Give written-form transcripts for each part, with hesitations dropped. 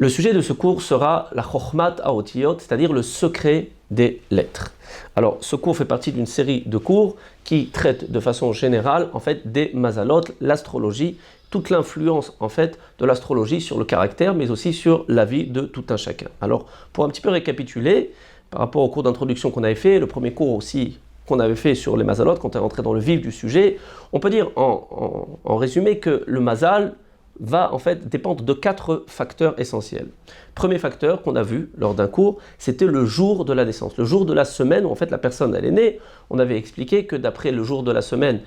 Le sujet de ce cours sera la Chokhmat Haotiyot, c'est-à-dire le secret des lettres. Alors, ce cours fait partie d'une série de cours qui traitent de façon générale, en fait, des mazalot, l'astrologie, toute l'influence, en fait, de l'astrologie sur le caractère, mais aussi sur la vie de tout un chacun. Alors, pour un petit peu récapituler, par rapport au cours d'introduction qu'on avait fait, le premier cours aussi qu'on avait fait sur les mazalot, quand on est rentré dans le vif du sujet, on peut dire en résumé que le mazal va en fait dépendre de 4 facteurs essentiels. Premier facteur qu'on a vu lors d'un cours, c'était le jour de la naissance, le jour de la semaine où en fait la personne elle est née. On avait expliqué que d'après le jour de la semaine,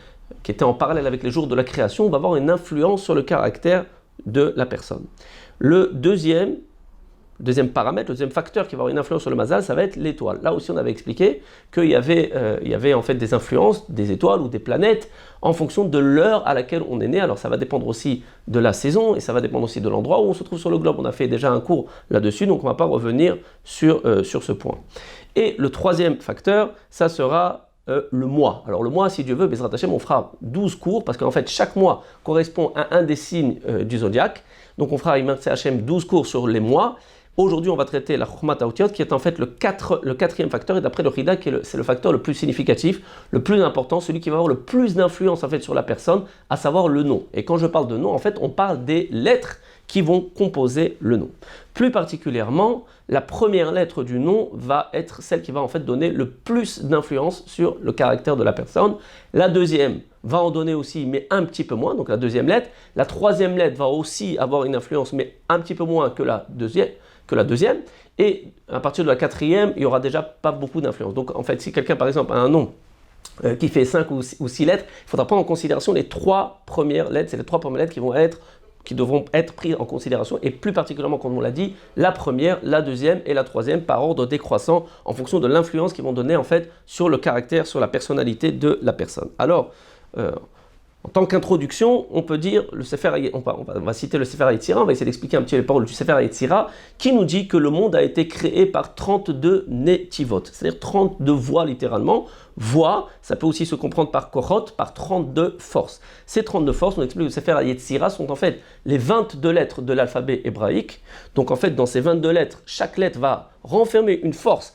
qui était en parallèle avec les jours de la création, on va avoir une influence sur le caractère de la personne. Le deuxième paramètre, le deuxième facteur qui va avoir une influence sur le mazal, ça va être l'étoile. Là aussi, on avait expliqué qu'il y avait en fait des influences des étoiles ou des planètes en fonction de l'heure à laquelle on est né. Alors ça va dépendre aussi de la saison et ça va dépendre aussi de l'endroit où on se trouve sur le globe. On a fait déjà un cours là-dessus, donc on ne va pas revenir sur ce point. Et le troisième facteur, ça sera le mois. Alors le mois, si Dieu veut, Bezrat Hashem, on fera 12 cours parce qu'en fait chaque mois correspond à un des signes du zodiaque. Donc on fera, Bezrat Hashem, 12 cours sur les mois. Aujourd'hui, on va traiter la Chokhmat Haotiyot, qui est en fait le quatrième facteur, et d'après le Rida, c'est le facteur le plus significatif, le plus important, celui qui va avoir le plus d'influence en fait sur la personne, à savoir le nom. Et quand je parle de nom, en fait, on parle des lettres qui vont composer le nom. Plus particulièrement, la première lettre du nom va être celle qui va en fait donner le plus d'influence sur le caractère de la personne. La deuxième va en donner aussi, mais un petit peu moins, donc la deuxième lettre. La troisième lettre va aussi avoir une influence, mais un petit peu moins que la deuxième, et à partir de la quatrième, il n'y aura déjà pas beaucoup d'influence. Donc en fait, si quelqu'un par exemple a un nom qui fait 5 ou 6 lettres, il faudra prendre en considération les 3 premières lettres, c'est les 3 premières lettres qui devront être prises en considération, et plus particulièrement, comme on l'a dit, la première, la deuxième et la troisième par ordre décroissant en fonction de l'influence qu'ils vont donner en fait sur le caractère, sur la personnalité de la personne. Alors, en tant qu'introduction, on peut dire, on va citer le Sefer HaYetzira, on va essayer d'expliquer un petit peu les paroles du Sefer HaYetzira, qui nous dit que le monde a été créé par 32 netivot, c'est-à-dire 32 voies littéralement. Voies, ça peut aussi se comprendre par kohot, par 32 forces. Ces 32 forces, on explique que le Sefer HaYetzira sont en fait les 22 lettres de l'alphabet hébraïque. Donc en fait, dans ces 22 lettres, chaque lettre va renfermer une force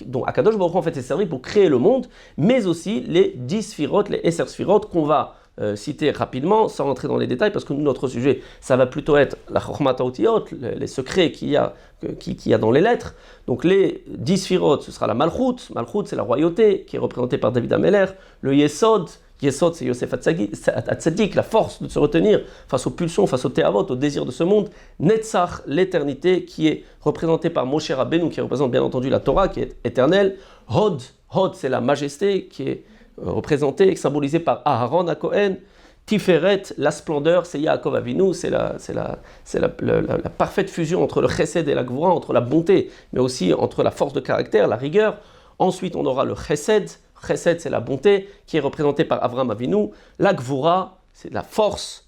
dont Akadosh Baruch Hu en fait s'est servi pour créer le monde, mais aussi les 10 sphirot, les Esser sphirot qu'on va citer rapidement, sans rentrer dans les détails, parce que notre sujet, ça va plutôt être la Chokhmat Haotiyot, les secrets qu'il y a dans les lettres. Donc les 10 sphirot, ce sera la Malchut. Malchut, c'est la royauté, qui est représentée par David Ameler. Le Yesod, c'est Yosef Hatzadik, la force de se retenir face aux pulsions, face aux théavot, au désir de ce monde. Netzach, l'éternité, qui est représentée par Moshe Rabbeinu, qui représente bien entendu la Torah, qui est éternelle. Hod, c'est la majesté, qui est représentée, symbolisée par Aharon à Kohen. Tiferet, la splendeur, c'est Yaakov Avinu, c'est la parfaite fusion entre le chesed et la gvura, entre la bonté, mais aussi entre la force de caractère, la rigueur. Ensuite, on aura le chesed. Chesed, c'est la bonté, qui est représentée par Avraham Avinu. La gvura, c'est la force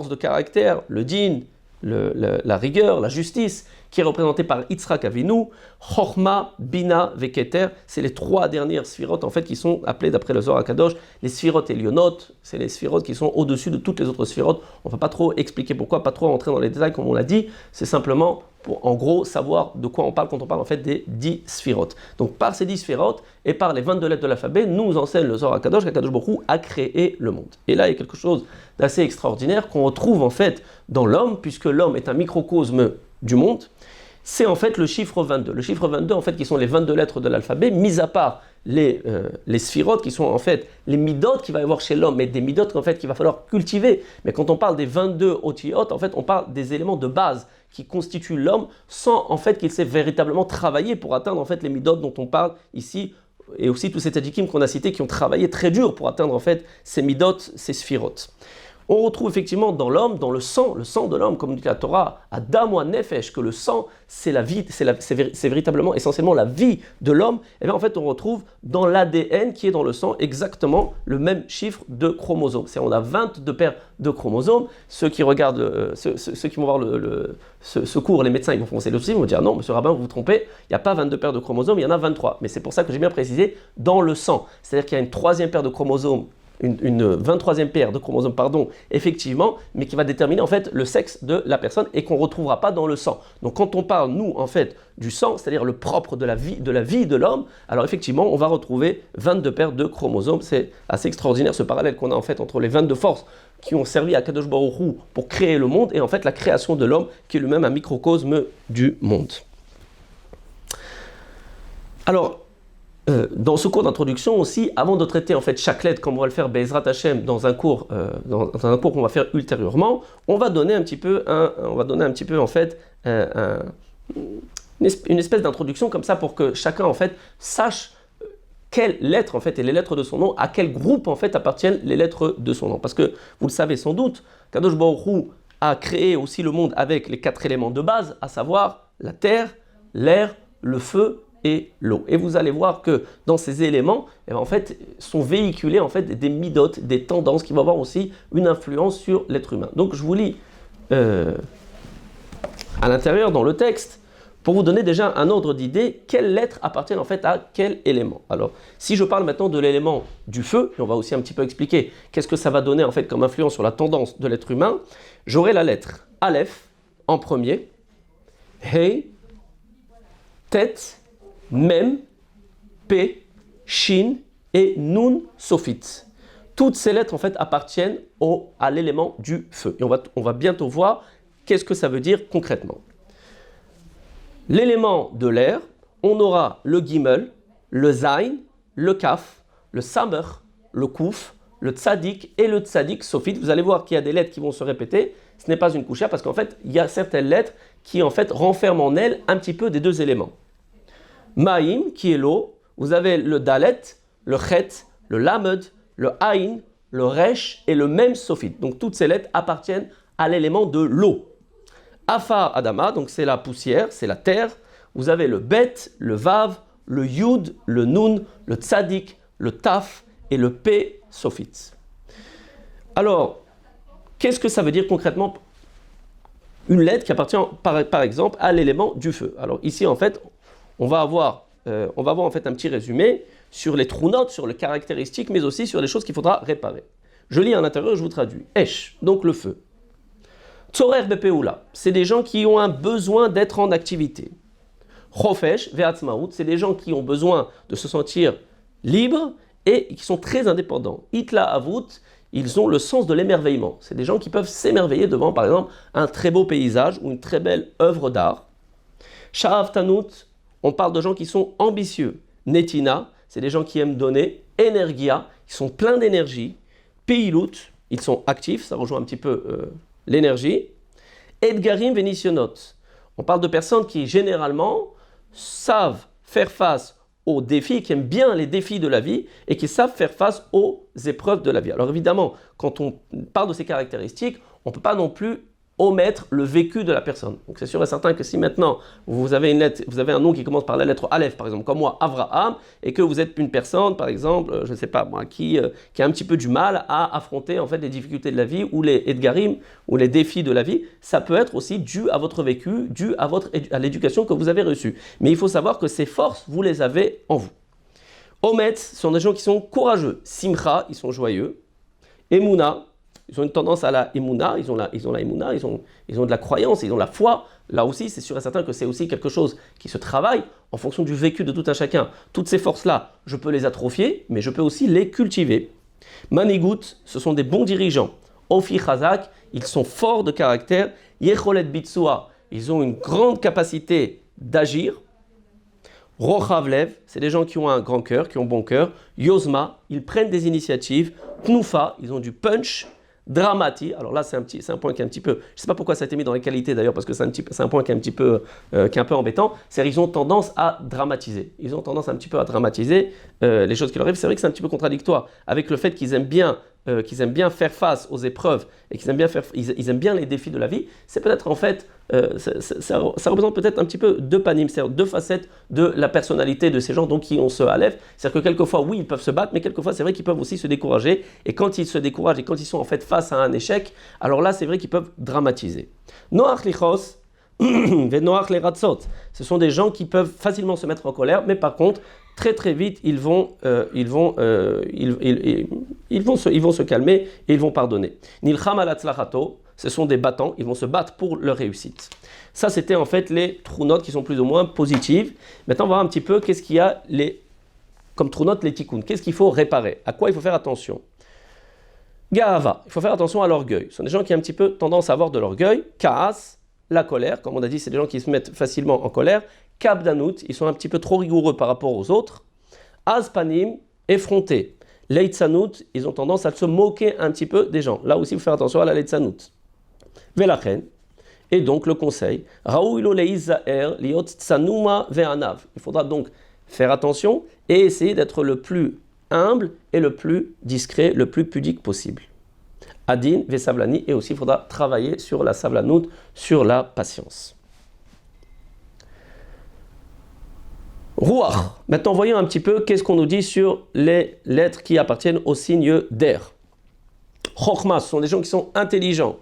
de caractère, le din, la rigueur, la justice, qui est représentée par Yitzhak Avinu. Chokhma, Bina, Veketer, c'est les 3 dernières sphirotes en fait qui sont appelées d'après le Zohar HaKadosh les sphirotes Elionot, c'est les sphirotes qui sont au-dessus de toutes les autres sphirotes. On ne va pas trop expliquer pourquoi, pas trop entrer dans les détails comme on l'a dit, c'est simplement pour en gros savoir de quoi on parle quand on parle en fait des 10 sphirotes. Donc par ces 10 sphirotes et par les 22 lettres de l'alphabet, nous enseigne le Zohar HaKadosh qu'Akadosh Baruch Hu a créé le monde. Et là il y a quelque chose d'assez extraordinaire qu'on retrouve en fait dans l'homme, puisque l'homme est un microcosme du monde. C'est en fait le chiffre 22. Le chiffre 22, en fait, qui sont les 22 lettres de l'alphabet, mis à part les sphirotes, qui sont en fait les midot qu'il va y avoir chez l'homme, mais des midot en fait qu'il va falloir cultiver. Mais quand on parle des 22 otiyot, en fait, on parle des éléments de base qui constituent l'homme, sans en fait qu'il s'est véritablement travaillé pour atteindre en fait les midot dont on parle ici, et aussi tous ces tzadikim qu'on a cités qui ont travaillé très dur pour atteindre en fait ces midot, ces sphirotes. On retrouve effectivement dans l'homme, dans le sang de l'homme, comme dit la Torah, Adam ou Nefesh, que le sang, c'est la vie, c'est véritablement, essentiellement la vie de l'homme. Et bien en fait, on retrouve dans l'ADN qui est dans le sang exactement le même chiffre de chromosomes. C'est-à-dire on a 22 paires de chromosomes. Ceux qui regardent, ceux qui vont voir ce cours, les médecins, ils vont foncer le souci, ils vont dire non, monsieur Rabbin, vous vous trompez, il n'y a pas 22 paires de chromosomes, il y en a 23. Mais c'est pour ça que j'ai bien précisé dans le sang. C'est-à-dire qu'il y a une 3e paire de chromosomes une 23e paire de chromosomes, effectivement, mais qui va déterminer en fait le sexe de la personne et qu'on ne retrouvera pas dans le sang. Donc quand on parle, nous, en fait, du sang, c'est-à-dire le propre de la vie de l'homme, alors effectivement, on va retrouver 22 paires de chromosomes. C'est assez extraordinaire ce parallèle qu'on a en fait entre les 22 forces qui ont servi à Kadosh Baruch Hu pour créer le monde et en fait la création de l'homme qui est lui-même un microcosme du monde. Alors, dans ce cours d'introduction aussi, avant de traiter en fait chaque lettre, comme on va le faire Be'ezrat Hashem dans un cours qu'on va faire ultérieurement, on va donner un petit peu en fait une espèce d'introduction comme ça pour que chacun en fait sache quelles lettres en fait et les lettres de son nom, à quel groupe en fait appartiennent les lettres de son nom. Parce que vous le savez sans doute, Kadosh Baruch Hu a créé aussi le monde avec les 4 éléments de base, à savoir la terre, l'air, le feu et l'eau. Et vous allez voir que dans ces éléments, en fait, sont véhiculés en fait des midotes, des tendances qui vont avoir aussi une influence sur l'être humain. Donc je vous lis à l'intérieur dans le texte pour vous donner déjà un ordre d'idée quelles lettres appartiennent en fait à quel élément. Alors si je parle maintenant de l'élément du feu, et on va aussi un petit peu expliquer qu'est-ce que ça va donner en fait comme influence sur la tendance de l'être humain, j'aurai la lettre Aleph en premier, Hey, Tet, Mem, P, Shin et Nun Sophit. Toutes ces lettres en fait appartiennent à l'élément du feu. Et on va bientôt voir qu'est-ce que ça veut dire concrètement. L'élément de l'air, on aura le Gimel, le Zain, le Kaf, le Samer, le Kouf, le Tzadik et le Tzadik Sophit. Vous allez voir qu'il y a des lettres qui vont se répéter. Ce n'est pas une couchia parce qu'en fait, il y a certaines lettres qui en fait renferment en elles un petit peu des deux éléments. Maïm, qui est l'eau, vous avez le Dalet, le Chet, le Lamed, le Aïn, le Resh et le Mem Sophit. Donc toutes ces lettres appartiennent à l'élément de l'eau. Afar Adama, donc c'est la poussière, c'est la terre. Vous avez le Bet, le Vav, le Yud, le Nun, le Tzadik, le Taf et le P Sophit. Alors, qu'est-ce que ça veut dire concrètement une lettre qui appartient par exemple à l'élément du feu? Alors ici en fait, on va avoir en fait un petit résumé sur les trou-notes, sur les caractéristiques, mais aussi sur les choses qu'il faudra réparer. Je lis à l'intérieur et je vous traduis. Esh, donc le feu. Tzorer bepeoula, c'est des gens qui ont un besoin d'être en activité. Chofesh ve'atzmaout, c'est des gens qui ont besoin de se sentir libres et qui sont très indépendants. Itla avut, ils ont le sens de l'émerveillement. C'est des gens qui peuvent s'émerveiller devant, par exemple, un très beau paysage ou une très belle œuvre d'art. Sha'av tanut, on parle de gens qui sont ambitieux. Netina, c'est des gens qui aiment donner. Energia, ils sont pleins d'énergie. Peilut, ils sont actifs, ça rejoint un petit peu l'énergie. Edgarim venisionot, on parle de personnes qui généralement savent faire face aux défis, qui aiment bien les défis de la vie et qui savent faire face aux épreuves de la vie. Alors évidemment, quand on parle de ces caractéristiques, on ne peut pas non plus omettre le vécu de la personne. Donc c'est sûr et certain que si maintenant vous avez une lettre, vous avez un nom qui commence par la lettre Aleph, par exemple, comme moi, Avraham, et que vous êtes une personne, par exemple, je ne sais pas moi, qui a un petit peu du mal à affronter en fait les difficultés de la vie ou les edgarim ou les défis de la vie, ça peut être aussi dû à votre vécu, dû à l'éducation que vous avez reçue. Mais il faut savoir que ces forces, vous les avez en vous. Omet, ce sont des gens qui sont courageux. Simcha, ils sont joyeux. Emouna, ils ont une tendance à la imuna, ils ont la imuna, ils ont de la croyance, ils ont la foi. Là aussi, c'est sûr et certain que c'est aussi quelque chose qui se travaille en fonction du vécu de tout un chacun. Toutes ces forces-là, je peux les atrophier, mais je peux aussi les cultiver. Manigout, ce sont des bons dirigeants. Ofi Chazak, ils sont forts de caractère. Yecholet Bitsua, ils ont une grande capacité d'agir. Rochavlev, c'est des gens qui ont un grand cœur, qui ont bon cœur. Yozma, ils prennent des initiatives. Knufa, ils ont du punch. Dramati, alors là c'est un point qui est un petit peu, je ne sais pas pourquoi ça a été mis dans les qualités d'ailleurs parce que c'est un point qui est qui est un peu embêtant, c'est qu'ils ont tendance à dramatiser. Ils ont tendance un petit peu à dramatiser les choses qui leur arrivent. C'est vrai que c'est un petit peu contradictoire avec le fait qu'ils aiment bien faire face aux épreuves et qu'ils aiment bien les défis de la vie. C'est peut-être en fait, ça représente peut-être un petit peu deux panim, c'est-à-dire deux facettes de la personnalité de ces gens donc qui ont ce Aleph. C'est-à-dire que quelquefois, oui, ils peuvent se battre, mais quelquefois, c'est vrai qu'ils peuvent aussi se décourager. Et quand ils se découragent et quand ils sont en fait face à un échec, alors là, c'est vrai qu'ils peuvent dramatiser. Noach lichos, Venoach leratzot, ce sont des gens qui peuvent facilement se mettre en colère, mais par contre, très très vite, ils vont se calmer et ils vont pardonner. Nilcham al hatzlachato, ce sont des battants, ils vont se battre pour leur réussite. Ça, c'était en fait les trou-notes qui sont plus ou moins positives. Maintenant, on va voir un petit peu qu'est-ce qu'il y a comme trou-notes, les tikkun. Qu'est-ce qu'il faut réparer? À quoi il faut faire attention? Gahava, il faut faire attention à l'orgueil. Ce sont des gens qui ont un petit peu tendance à avoir de l'orgueil. Kaas, la colère, comme on a dit, c'est des gens qui se mettent facilement en colère. Kabdanut, ils sont un petit peu trop rigoureux par rapport aux autres. Azpanim, effrontés. Leitzanut, ils ont tendance à se moquer un petit peu des gens. Là aussi, il faut faire attention à la leitzanut. Velachen, et donc le conseil, Raouilo leizaer liot tsanuma ve'anav. Il faudra donc faire attention et essayer d'être le plus humble et le plus discret, le plus pudique possible. Adin ve'sablani, et aussi il faudra travailler sur la savlanout, sur la patience. Ruach. Maintenant, voyons un petit peu qu'est-ce qu'on nous dit sur les lettres qui appartiennent au signe d'air. Chokhma, ce sont des gens qui sont intelligents.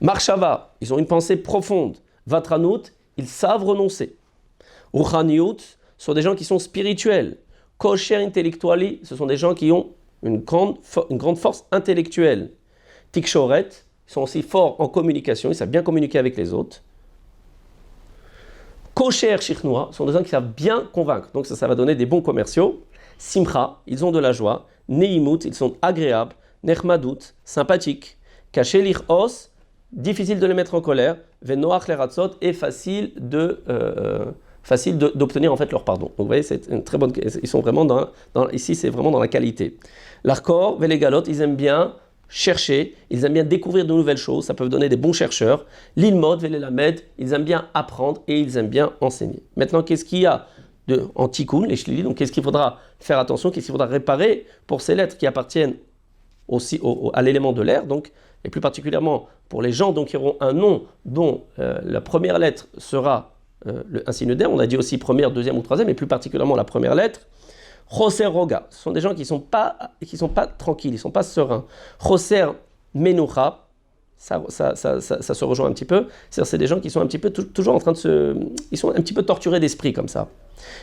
Marshava, ils ont une pensée profonde. Vatranut, ils savent renoncer. Ruchaniut, ce sont des gens qui sont spirituels. Kosher intellectuali, ce sont des gens qui ont une grande force intellectuelle. Tikshoret, ils sont aussi forts en communication, ils savent bien communiquer avec les autres. Kosher shichnua, ce sont des gens qui savent bien convaincre, donc ça va donner des bons commerciaux. Simcha, ils ont de la joie. Neimut, ils sont agréables. Nechmadut, sympathiques. Kaché lichos, difficile de les mettre en colère. Venoach leratzot, et facile d'obtenir en fait leur pardon. Donc vous voyez, c'est une très bonne. Ils sont vraiment ici, c'est vraiment dans la qualité. L'arcor, velégalot, ils aiment bien chercher, ils aiment bien découvrir de nouvelles choses, ça peut donner des bons chercheurs. L'ilmod, velelamed, ils aiment bien apprendre et ils aiment bien enseigner. Maintenant, qu'est-ce qu'il y a en tikkun, les shlili, donc qu'est-ce qu'il faudra faire attention, qu'est-ce qu'il faudra réparer pour ces lettres qui appartiennent aussi à l'élément de l'air, donc, et plus particulièrement pour les gens donc, qui auront un nom dont la première lettre sera un signe d'air, on a dit aussi première, deuxième ou troisième, et plus particulièrement la première lettre. Choser roga, ce sont des gens qui sont pas tranquilles, ils sont pas sereins. Choser menucha, ça se rejoint un petit peu. C'est des gens qui sont un petit peu toujours en train ils sont un petit peu torturés d'esprit comme ça.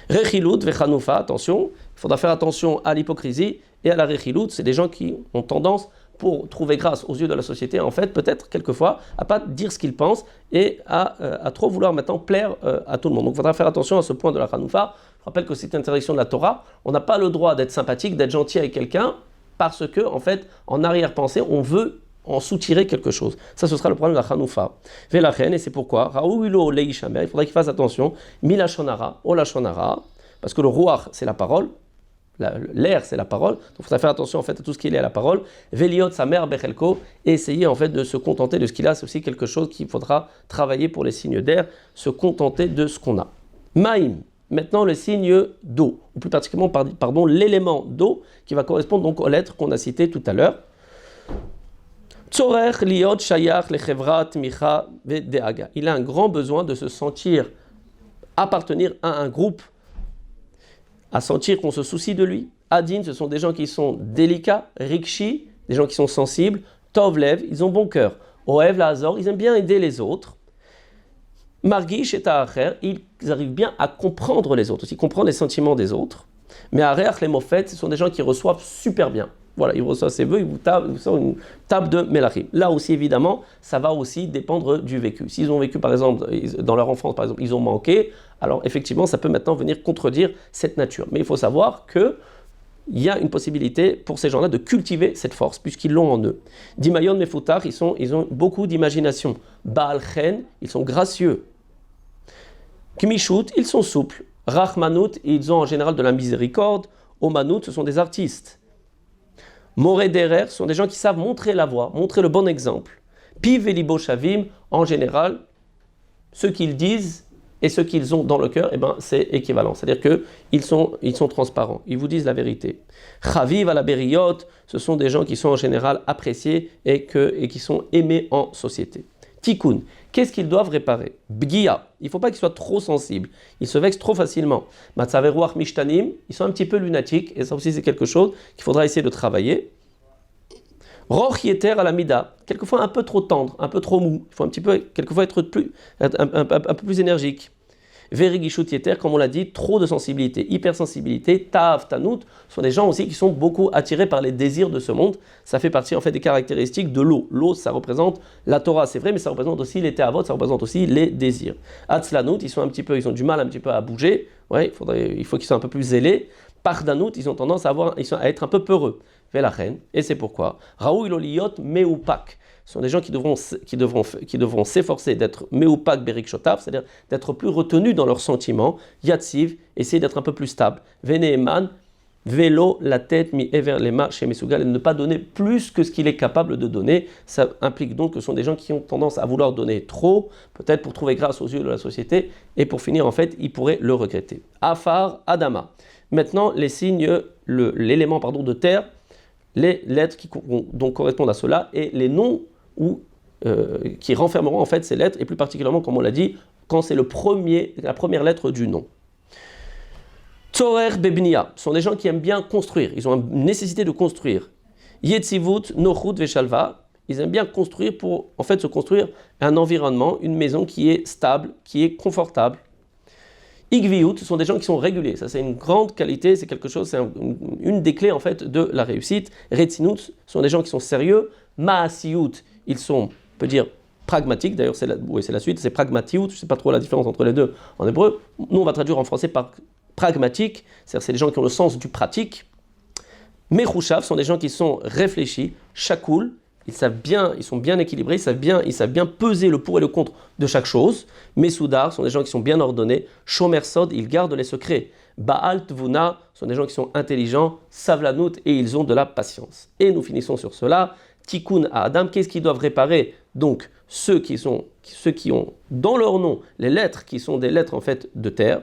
Rechilut vechanufa, attention, il faudra faire attention à l'hypocrisie et à la rechilut. C'est des gens qui ont tendance, pour trouver grâce aux yeux de la société, en fait, peut-être quelquefois, à pas dire ce qu'ils pensent et à trop vouloir maintenant plaire à tout le monde. Donc il faudra faire attention à ce point de la chanoufa. Je rappelle que c'est une interdiction de la Torah. On n'a pas le droit d'être sympathique, d'être gentil avec quelqu'un, parce que, en fait, en arrière-pensée, on veut en soutirer quelque chose. Ça, ce sera le problème de la chanoufa. Velachen, et c'est pourquoi, Raouilo leishamer, il faudra qu'il fasse attention, milachonara, olachonara, parce que le ruach, c'est la parole, l'air, c'est la parole, donc il faudra faire attention en fait à tout ce qui est lié à la parole. Veliot sa mère bechelko, et essayer en fait de se contenter de ce qu'il a, c'est aussi quelque chose qu'il faudra travailler pour les signes d'air, se contenter de ce qu'on a. Maïm, maintenant le signe d'eau, ou plus particulièrement l'élément d'eau qui va correspondre donc aux lettres qu'on a citées tout à l'heure. Tzorech liot shayach lechevrat micha vedeaga. Il a un grand besoin de se sentir appartenir à un groupe, à sentir qu'on se soucie de lui. Adin, ce sont des gens qui sont délicats. Rikshi, des gens qui sont sensibles. Tovlev, ils ont bon cœur. Oev Lazor, ils aiment bien aider les autres. Margish et Ta'acher, ils arrivent bien à comprendre les autres, aussi comprendre les sentiments des autres. Mais Areach les Mofet, ce sont des gens qui reçoivent super bien. Voilà, il reçoit ses vœux, il vous sort une table de Melachim. Là aussi, évidemment, ça va aussi dépendre du vécu. S'ils ont vécu, par exemple, dans leur enfance, par exemple, ils ont manqué, alors effectivement, ça peut maintenant venir contredire cette nature. Mais il faut savoir qu'il y a une possibilité pour ces gens-là de cultiver cette force, puisqu'ils l'ont en eux. Dimayon Mefutar, ils ont beaucoup d'imagination. Baal Chen, ils sont gracieux. Kmishut, ils sont souples. Rachmanut, ils ont en général de la miséricorde. Omanut, ce sont des artistes. Moré derer, ce sont des gens qui savent montrer la voie, montrer le bon exemple. Piv et libo shavim, en général, ce qu'ils disent et ce qu'ils ont dans le cœur, c'est équivalent. C'est-à-dire qu'ils sont transparents, ils vous disent la vérité. Chaviv à la beriot, ce sont des gens qui sont en général appréciés et qui sont aimés en société. Tikkun, qu'est-ce qu'ils doivent réparer? Bgia, il ne faut pas qu'ils soient trop sensibles, ils se vexent trop facilement. Matzaveruach mishtanim, ils sont un petit peu lunatiques, et ça aussi c'est quelque chose qu'il faudra essayer de travailler. Roch yeter à la mida, quelquefois un peu trop tendre, un peu trop mou, il faut un petit peu, quelquefois être un peu plus énergique. Verigishut yeter, comme on l'a dit, trop de sensibilité, hypersensibilité. Tav, tanout, sont des gens aussi qui sont beaucoup attirés par les désirs de ce monde. Ça fait partie en fait des caractéristiques de l'eau. L'eau, ça représente la Torah, c'est vrai, mais ça représente aussi les te'avot, ça représente aussi les désirs. Atzlanout, ils ont du mal un petit peu à bouger. Ouais, il faut qu'ils soient un peu plus zélés. Pardanout, ils ont tendance à être un peu peureux. Velachen, et c'est pourquoi. Raoul Oliyot Meupak. Ce sont des gens qui devront s'efforcer d'être Meupak Berik Shotav, c'est-à-dire d'être plus retenus dans leurs sentiments. Yatsiv, essayer d'être un peu plus stable. Veneeman, Vélo, la tête, mi ever lema chez Mesugal, et ne pas donner plus que ce qu'il est capable de donner. Ça implique donc que ce sont des gens qui ont tendance à vouloir donner trop, peut-être pour trouver grâce aux yeux de la société, et pour finir, en fait, ils pourraient le regretter. Afar, Adama. Maintenant, les signes, l'élément de terre, les lettres qui donc correspondent à cela, et les noms qui renfermeront en fait ces lettres, et plus particulièrement, comme on l'a dit, quand c'est la première lettre du nom. Tzorer Bebnia, sont des gens qui aiment bien construire, ils ont une nécessité de construire. Yetzivut, Nochut, Veshalva, ils aiment bien construire pour en fait se construire un environnement, une maison qui est stable, qui est confortable. Igviut, ce sont des gens qui sont réguliers, ça c'est une grande qualité, c'est quelque chose, c'est une des clés en fait de la réussite. Retzinut, ce sont des gens qui sont sérieux. Maasiut, ils sont, on peut dire, pragmatiques, d'ailleurs c'est la suite, c'est pragmatiut, je ne sais pas trop la différence entre les deux en hébreu. Nous on va traduire en français par pragmatique, c'est-à-dire c'est des gens qui ont le sens du pratique. Mechushav sont des gens qui sont réfléchis. Shakoul, ils sont bien équilibrés, ils savent bien peser le pour et le contre de chaque chose. Mesoudar sont des gens qui sont bien ordonnés. Shomer Sod, ils gardent les secrets. Baal Tvuna sont des gens qui sont intelligents. Savlanout, et ils ont de la patience. Et nous finissons sur cela. Tikkun à Adam, qu'est-ce qu'ils doivent réparer? Donc ceux qui ont dans leur nom les lettres qui sont des lettres en fait de terre.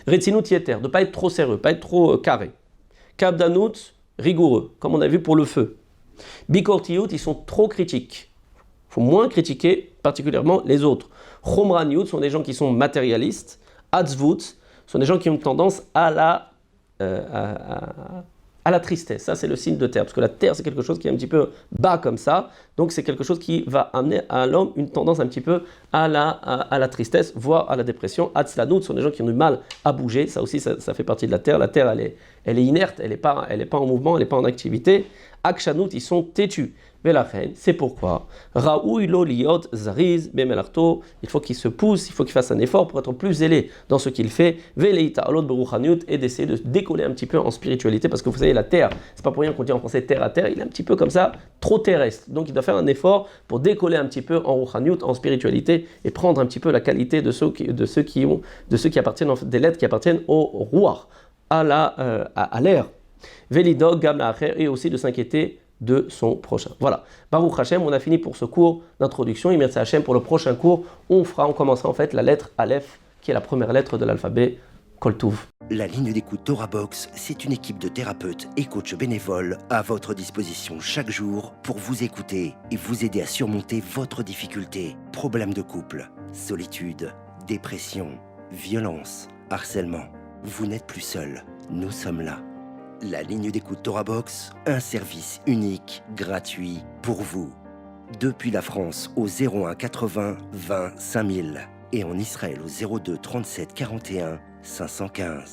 Retzinut yeter, de ne pas être trop sérieux, pas être trop carré. Kabdanut, rigoureux, comme on a vu pour le feu. Bikortiyut, ils sont trop critiques. Il faut moins critiquer particulièrement les autres. Chomraniut sont des gens qui sont matérialistes. Atzvut sont des gens qui ont tendance à la tristesse. Ça, c'est le signe de terre, parce que la terre, c'est quelque chose qui est un petit peu bas comme ça. Donc, c'est quelque chose qui va amener à l'homme une tendance un petit peu à la tristesse, voire à la dépression. Atzlanout sont des gens qui ont du mal à bouger. Ça aussi, ça fait partie de la terre. La terre, elle est inerte, elle n'est pas en mouvement, elle n'est pas en activité. Akshanout, ils sont têtus. Velachen, c'est pourquoi Raoui lo liot zariz bemelarto, il faut qu'il se pousse, il faut qu'il fasse un effort pour être plus zélé dans ce qu'il fait. Veleita alot beruchaniut, et d'essayer de décoller un petit peu en spiritualité, parce que vous savez, la terre, c'est pas pour rien qu'on dit en français terre à terre, il est un petit peu comme ça, trop terrestre. Donc il doit faire un effort pour décoller un petit peu en ruchaniut, en spiritualité, et prendre un petit peu la qualité de ceux qui appartiennent, des lettres qui appartiennent au roi, à l'air. Velidog gamla et aussi de s'inquiéter de son prochain. Voilà. Baruch Hashem, on a fini pour ce cours d'introduction. Et merci Hashem pour le prochain cours. On commencera en fait la lettre Aleph, qui est la première lettre de l'alphabet Koltuv. La ligne d'écoute Torah Box, c'est une équipe de thérapeutes et coachs bénévoles à votre disposition chaque jour pour vous écouter et vous aider à surmonter votre difficulté. Problèmes de couple, solitude, dépression, violence, harcèlement. Vous n'êtes plus seul. Nous sommes là. La ligne d'écoute Torah Box, un service unique, gratuit pour vous. Depuis la France au 01 80 20 5000 et en Israël au 02 37 41 515.